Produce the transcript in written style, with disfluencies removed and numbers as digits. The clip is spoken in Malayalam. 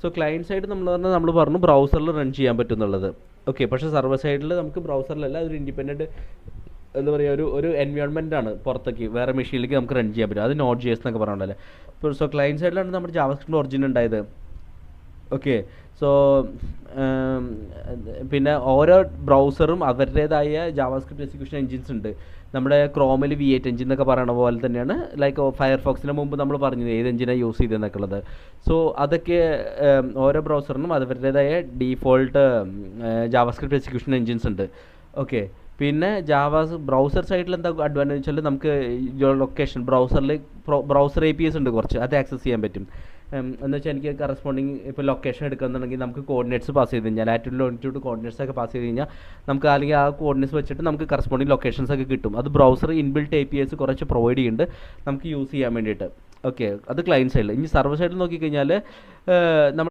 സോ ക്ലയൻറ്റ് സൈഡ് നമ്മൾ പറഞ്ഞു ബ്രൗസറിൽ റൺ ചെയ്യാൻ പറ്റുന്നുള്ളത്. ഓക്കെ, പക്ഷേ സർവർ സൈഡിൽ നമുക്ക് ബ്രൗസറിലല്ല, ഒരു ഇൻഡിപെൻഡൻറ്റ് എന്താ പറയുക, ഒരു എൻവയോൺമെൻ്റ് ആണ് പുറത്തേക്ക് വേറെ മെഷീനിലേക്ക് നമുക്ക് റൺ ചെയ്യാൻ പറ്റും. അത് Node.js എന്നൊക്കെ പറഞ്ഞാലേ. ഇപ്പോൾ സോ ക്ലയൻറ്റ് സൈഡിലാണ് നമ്മുടെ ജാവാസ്ക്രിപ്റ്റ് ഒറിജിൻ ഉണ്ടായത്. ഓക്കെ, സോ പിന്നെ ഓരോ ബ്രൗസറും അവരുടേതായ ജാവാസ്ക്രിപ്റ്റ് എക്സിക്യൂഷൻ എഞ്ചിൻസ് ഉണ്ട്. നമ്മുടെ ക്രോമിൽ V8 എഞ്ചിൻ എന്നൊക്കെ പറയണ പോലെ തന്നെയാണ്, ലൈക്ക് ഫയർഫോക്സിന് മുമ്പ് നമ്മൾ പറഞ്ഞത് ഏത് എഞ്ചിനാണ് യൂസ് ചെയ്തതെന്നൊക്കെ ഉള്ളത്. സോ അതൊക്കെ ഓരോ ബ്രൗസറിനും അവരുടേതായ ഡീഫോൾട്ട് ജാവാസ്ക്രിപ്റ്റ് എക്സിക്യൂഷൻ എഞ്ചിൻസ് ഉണ്ട്. ഓക്കെ, പിന്നെ ബ്രൗസർ സൈഡിൽ എന്താ അഡ്വാൻറ്റേജ് വെച്ചാൽ നമുക്ക് ലൊക്കേഷൻ ബ്രൗസർ APIs ഉണ്ട് കുറച്ച്, അത് ആക്സസ് ചെയ്യാൻ പറ്റും. എന്ന് വെച്ചാൽ എനിക്ക് കറസ്പോണ്ടിങ് ഇപ്പോൾ ലൊക്കേഷൻ എടുക്കുന്നുണ്ടെങ്കിൽ നമുക്ക് കോർഡിനേറ്റ്സ് പാസ് ചെയ്ത് കഴിഞ്ഞാൽ ലാറ്റിറ്റ്യൂഡ് ലോങ്ങിറ്റ്യൂഡ് കോർഡിനേറ്റ്സ് ഒക്കെ പാസ് ചെയ്ത് കഴിഞ്ഞാൽ നമുക്ക് അല്ലെങ്കിൽ ആ കോർഡിനേറ്റ്സ് വെച്ചിട്ട് നമുക്ക് കറസ്പോണ്ടിങ് ലൊക്കേഷൻസ് ഒക്കെ കിട്ടും. അത് ബ്രൗസർ ഇൻബിൽട്ട് APIs കുറച്ച് പ്രൊവൈഡ് ചെയ്യുന്നുണ്ട് നമുക്ക് യൂസ് ചെയ്യാൻ വേണ്ടിയിട്ട്. ഓക്കെ, അത് ക്ലയൻറ്റ് സൈഡിൽ. ഇനി സർവർ സൈഡിൽ നോക്കിക്കഴിഞ്ഞാൽ നമ്മൾ